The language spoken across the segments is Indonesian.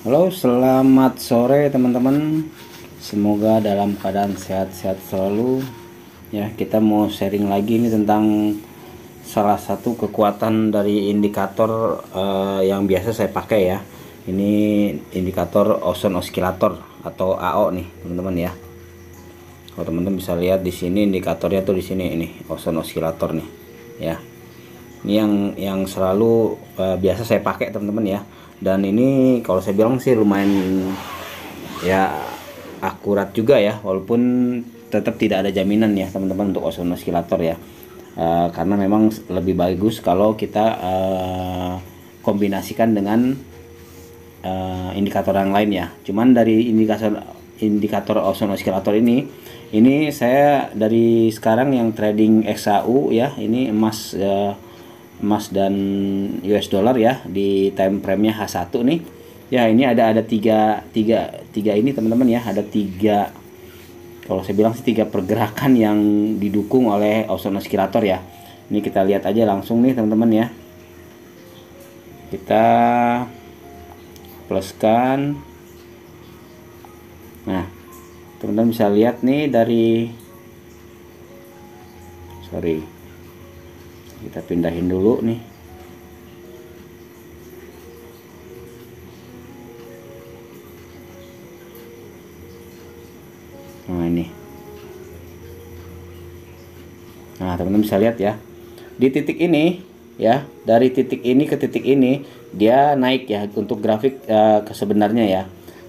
Halo, selamat sore teman-teman. Semoga dalam keadaan sehat-sehat selalu. Ya, kita mau sharing lagi ini tentang salah satu kekuatan dari indikator yang biasa saya pakai ya. Ini indikator ozone oscillator atau AO nih, teman-teman ya. Kalau teman-teman bisa lihat di sini indikatornya tuh di sini ini ozone oscillator nih, ya. Ini yang selalu biasa saya pakai teman-teman ya. Dan ini kalau saya bilang sih lumayan ya akurat juga ya, walaupun tetap tidak ada jaminan ya teman-teman untuk ozone oscillator ya. Karena memang lebih bagus kalau kita kombinasikan dengan indikator yang lain ya. Cuman dari indikator ozone oscillator ini saya dari sekarang yang trading XAU ya, ini emas dan US dollar ya, di time frame-nya H1 nih. Ya, ini ada tiga ini teman-teman ya, ada tiga, kalau saya bilang sih tiga pergerakan yang didukung oleh ozone oscillator ya. Ini kita lihat aja langsung nih teman-teman ya. Kita pluskan. Nah, teman-teman bisa lihat nih dari kita pindahin dulu nih. Nah, ini. Nah, teman-teman bisa lihat ya. Di titik ini ya, dari titik ini ke titik ini dia naik ya untuk grafik ke sebenarnya ya.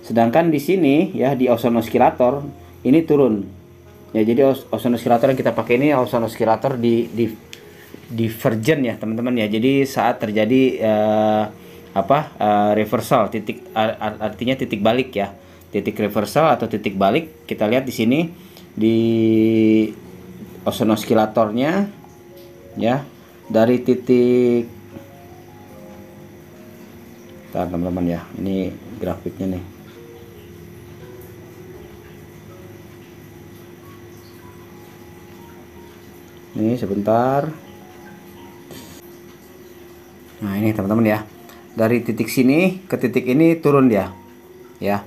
Sedangkan di sini ya, di ozone oscillator ini turun. Ya, jadi ozone oscillator yang kita pakai ini ozone oscillator di divergen ya teman-teman ya. Jadi saat terjadi reversal, artinya titik balik ya, titik reversal atau titik balik. Kita lihat di sini di ozone oscillatornya ya, dari titik, teman-teman ya, ini grafiknya nih. Ini sebentar. Nah, ini teman-teman ya. Dari titik sini ke titik ini turun dia. Ya.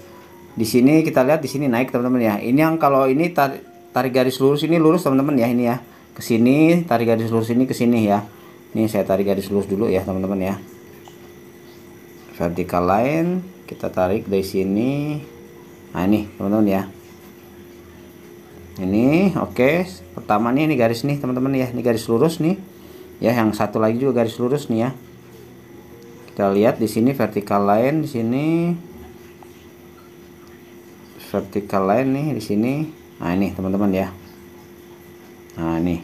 Di sini kita lihat, di sini naik teman-teman ya. Ini yang kalau ini tarik garis lurus, ini lurus teman-teman ya, ini ya. Ke sini tarik garis lurus, ini ke sini ya. Ini saya tarik garis lurus dulu ya teman-teman ya. Vertical line kita tarik dari sini. Nah, ini teman-teman ya. Ini oke. Pertama nih, ini garis nih teman-teman ya. Ini garis lurus nih. Ya, yang satu lagi juga garis lurus nih ya. Kita lihat di sini vertical line, di sini vertical line nih di sini. Nah, ini teman-teman ya. Nah, ini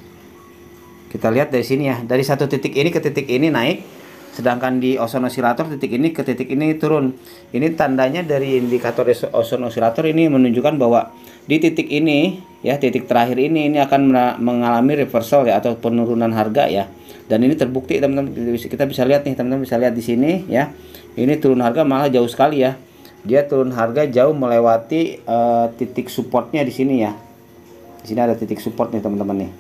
kita lihat dari sini ya, dari satu titik ini ke titik ini naik, sedangkan di ozone oscillator titik ini ke titik ini turun. Ini tandanya dari indikator ozone oscillator ini menunjukkan bahwa di titik ini ya, titik terakhir ini akan mengalami reversal ya, atau penurunan harga ya. Dan ini terbukti teman-teman, kita bisa lihat nih teman-teman, bisa lihat di sini ya. Ini turun harga malah jauh sekali ya. Dia turun harga jauh melewati titik supportnya di sini ya. Di sini ada titik support nih teman-teman nih.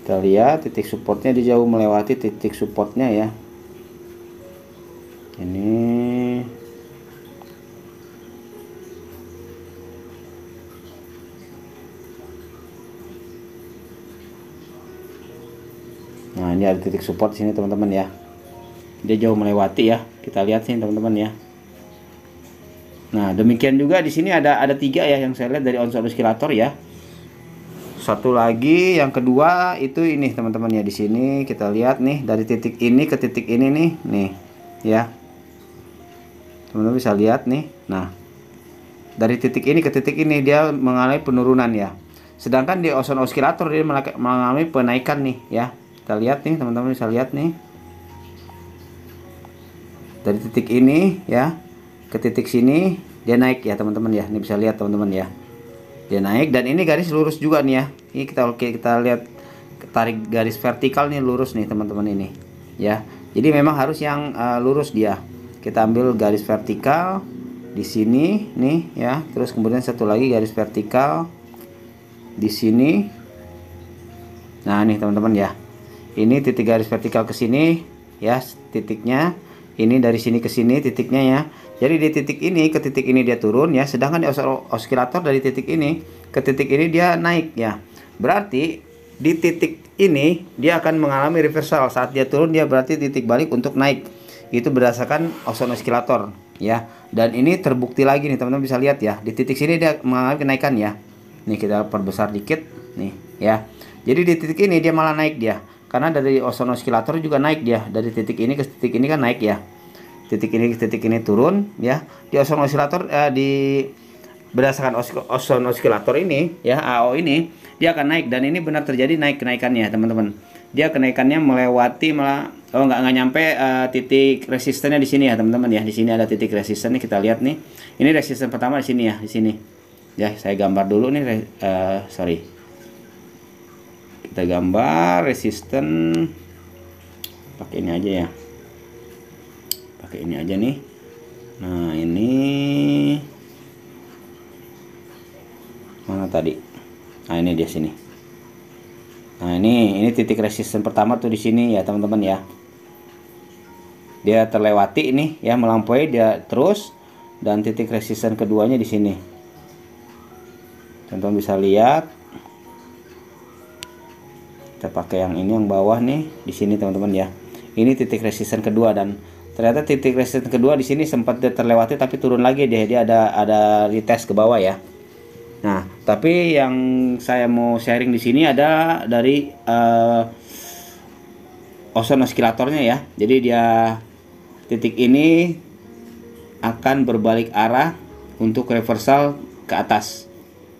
Kita lihat titik supportnya, dia jauh melewati titik supportnya ya. Ini nah, ini ada titik support sini teman-teman ya. Dia jauh melewati ya. Kita lihat sih teman-teman ya. Nah, demikian juga di sini ada tiga ya yang saya lihat dari ozone oscillator ya. Satu lagi yang kedua itu ini teman-teman ya, di sini kita lihat nih dari titik ini ke titik ini nih ya. Teman-teman bisa lihat nih. Nah, dari titik ini ke titik ini dia mengalami penurunan ya. Sedangkan di ozone oscillator dia mengalami penaikan nih ya. Kita lihat nih teman-teman, bisa lihat nih. Dari titik ini ya ke titik sini dia naik ya teman-teman ya. Ini bisa lihat teman-teman ya. Dia naik, dan ini garis lurus juga nih ya. Ini kita lihat, tarik garis vertikal nih, lurus nih teman-teman ini ya. Jadi memang harus yang lurus dia. Kita ambil garis vertikal di sini nih ya. Terus kemudian satu lagi garis vertikal di sini. Nah, nih teman-teman ya. Ini titik garis vertikal ke sini ya titiknya. Ini dari sini ke sini titiknya ya. Jadi di titik ini ke titik ini dia turun ya, sedangkan di osilator dari titik ini ke titik ini dia naik ya. Berarti di titik ini dia akan mengalami reversal. Saat dia turun dia berarti titik balik untuk naik. Itu berdasarkan osilator ya. Dan ini terbukti lagi nih teman-teman, bisa lihat ya. Di titik sini dia mengalami kenaikan ya. Nih kita perbesar dikit nih ya. Jadi di titik ini dia malah naik dia. Karena dari osilator juga naik dia. Dari titik ini ke titik ini kan naik ya. Titik ini ke titik ini turun ya. Di osilator di berdasarkan osilator ini ya, AO ini dia akan naik, dan ini benar terjadi kenaikannya teman-teman. Dia kenaikannya melewati malah nggak nyampe titik resistennya di sini ya teman-teman ya. Di sini ada titik resistennya, kita lihat nih. Ini resisten pertama di sini ya, di sini. Ya, saya gambar dulu nih sorry. Kita gambar resisten pakai ini aja ya. Pakai ini aja nih. Nah, ini mana tadi? Nah, ini dia sini. Nah, ini titik resisten pertama tuh di sini ya, teman-teman ya. Dia terlewati ini ya, melampaui dia terus, dan titik resisten keduanya di sini. Teman-teman bisa lihat. Kita pakai yang ini, yang bawah nih, di sini teman-teman ya. Ini titik resisten kedua, dan ternyata titik resisten kedua di sini sempat terlewati tapi turun lagi dia ada retest ke bawah ya. Nah, tapi yang saya mau sharing di sini ada dari osilatornya ya. Jadi dia titik ini akan berbalik arah untuk reversal ke atas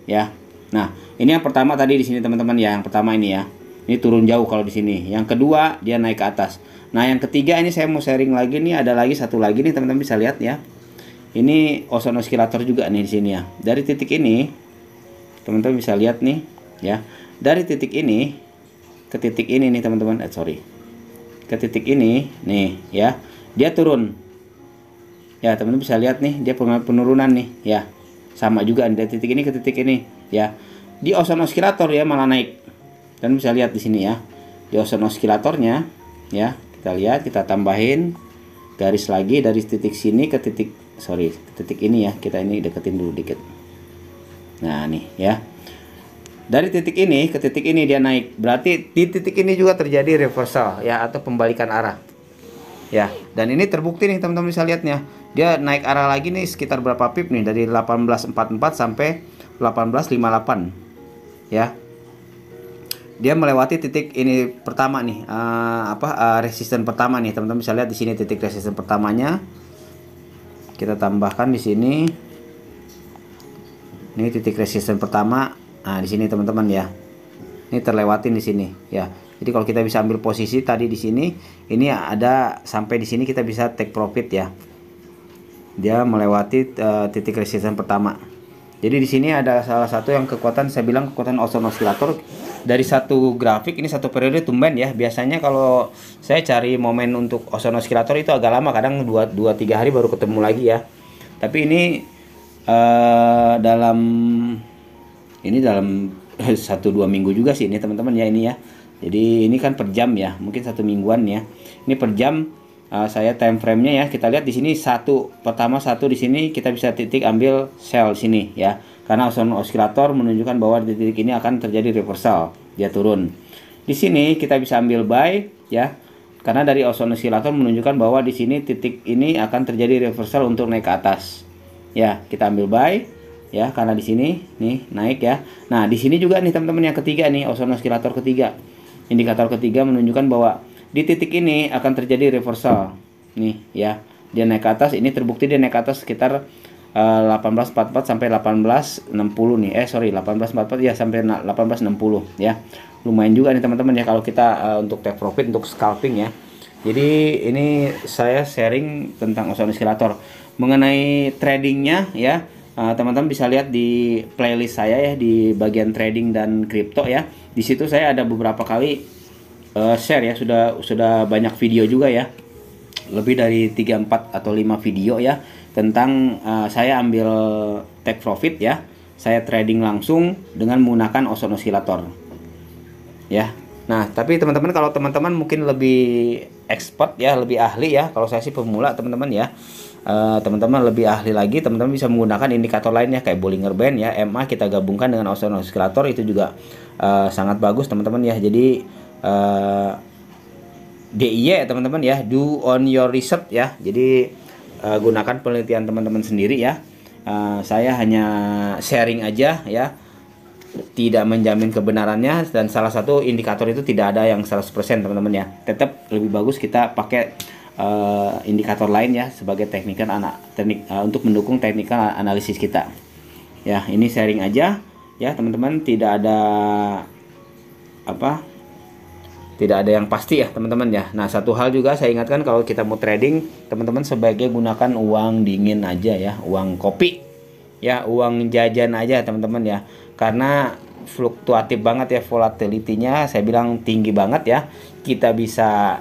ya. Nah, ini yang pertama tadi di sini teman-teman ya. Yang pertama ini ya. Ini turun jauh kalau di sini. Yang kedua dia naik ke atas. Nah, yang ketiga ini saya mau sharing lagi nih, ada lagi satu lagi nih teman-teman, bisa lihat ya. Ini osilator juga nih di sini ya. Dari titik ini teman-teman bisa lihat nih ya. Dari titik ini ke titik ini nih teman-teman. Sorry. Ke titik ini nih ya. Dia turun. Ya, teman-teman bisa lihat nih, dia penurunan nih ya. Sama juga dari titik ini ke titik ini ya. Di osilator ya malah naik. Dan bisa lihat di sini ya. Di osilatornya ya, kita lihat, kita tambahin garis lagi dari titik sini ke titik titik ini ya. Kita ini deketin dulu dikit. Nah, nih ya. Dari titik ini ke titik ini dia naik. Berarti di titik ini juga terjadi reversal ya, atau pembalikan arah. Ya, dan ini terbukti nih teman-teman, bisa lihatnya. Dia naik arah lagi nih sekitar berapa pip nih, dari 1844 sampai 1858. Ya. Dia melewati titik ini pertama nih, resisten pertama nih teman-teman, bisa lihat di sini titik resisten pertamanya. Kita tambahkan di sini. Ini titik resisten pertama. Nah, di sini teman-teman ya. Ini terlewatin di sini ya. Jadi kalau kita bisa ambil posisi tadi di sini, ini ada sampai di sini kita bisa take profit ya. Dia melewati titik resisten pertama. Jadi di sini ada salah satu yang kekuatan, saya bilang kekuatan osilator dari satu grafik ini, satu periode tumben ya. Biasanya kalau saya cari momen untuk osilator itu agak lama, kadang 2-3 hari baru ketemu lagi ya. Tapi ini dalam 1-2 minggu juga sih ini teman-teman ya, ini ya. Jadi ini kan per jam ya, mungkin 1 mingguan ya. Ini per jam. Saya time frame-nya ya, kita lihat di sini pertama satu di sini kita bisa titik ambil sell sini ya, karena osilator menunjukkan bahwa di titik ini akan terjadi reversal, dia turun. Di sini kita bisa ambil buy ya, karena dari osilator menunjukkan bahwa di sini titik ini akan terjadi reversal untuk naik ke atas ya. Kita ambil buy ya, karena di sini nih naik ya. Nah, di sini juga nih teman-teman yang ketiga nih, osilator ketiga, indikator ketiga menunjukkan bahwa di titik ini akan terjadi reversal nih ya. Dia naik ke atas, ini terbukti dia naik ke atas sekitar 1844 sampai 1860 nih. 1844 ya sampai 1860 ya. Lumayan juga nih teman-teman ya kalau kita untuk take profit, untuk scalping ya. Jadi ini saya sharing tentang osilator. Mengenai tradingnya ya, teman-teman bisa lihat di playlist saya ya, di bagian trading dan kripto ya. Di situ saya ada beberapa kali share ya, sudah banyak video juga ya, lebih dari 3, 4 atau 5 video ya, tentang saya ambil take profit ya, saya trading langsung dengan menggunakan osilator ya. Nah, tapi teman-teman, kalau teman-teman mungkin lebih expert ya, lebih ahli ya. Kalau saya sih pemula teman-teman ya. Teman-teman lebih ahli lagi, teman-teman bisa menggunakan indikator lainnya kayak Bollinger Band ya, MA kita gabungkan dengan oscillator itu juga sangat bagus teman-teman ya. Jadi DIY teman-teman ya, do on your research ya. Jadi gunakan penelitian teman-teman sendiri ya. Saya hanya sharing aja ya, tidak menjamin kebenarannya, dan salah satu indikator itu tidak ada yang 100% teman-teman ya. Tetap lebih bagus kita pakai indikator lain ya sebagai teknik untuk mendukung teknikal analisis kita. Ya, ini sharing aja ya teman-teman, tidak ada yang pasti ya teman-teman ya. Nah, satu hal juga saya ingatkan, kalau kita mau trading teman-teman sebaiknya gunakan uang dingin aja ya, uang kopi ya, uang jajan aja teman-teman ya, karena fluktuatif banget ya, volatility-nya saya bilang tinggi banget ya. Kita bisa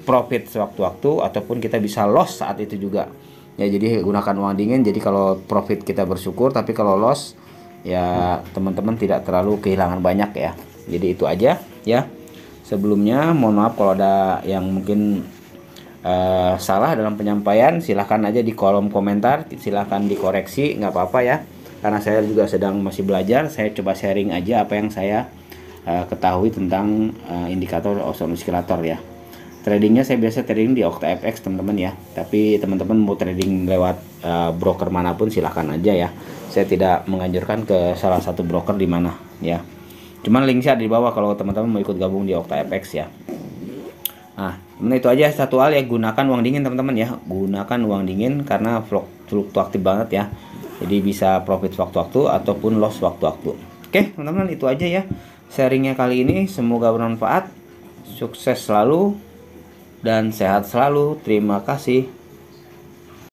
profit sewaktu-waktu ataupun kita bisa loss saat itu juga ya. Jadi gunakan uang dingin, jadi kalau profit kita bersyukur, tapi kalau loss ya teman-teman tidak terlalu kehilangan banyak ya. Jadi itu aja ya. Sebelumnya mohon maaf kalau ada yang mungkin salah dalam penyampaian, silahkan aja di kolom komentar, silahkan dikoreksi, nggak apa-apa ya, karena saya juga sedang masih belajar. Saya coba sharing aja apa yang saya ketahui tentang indikator oscillator ya. Tradingnya saya biasa trading di OctaFX teman-teman ya, tapi teman-teman mau trading lewat broker manapun silahkan aja ya. Saya tidak menganjurkan ke salah satu broker di mana ya, cuman linknya ada di bawah kalau teman-teman mau ikut gabung di OctaFX ya. Nah, itu aja. Satu hal ya, gunakan uang dingin teman-teman ya, gunakan uang dingin karena fluktuatif banget ya, jadi bisa profit waktu-waktu ataupun loss waktu-waktu. Oke teman-teman, itu aja ya sharingnya kali ini, semoga bermanfaat. Sukses selalu dan sehat selalu. Terima kasih.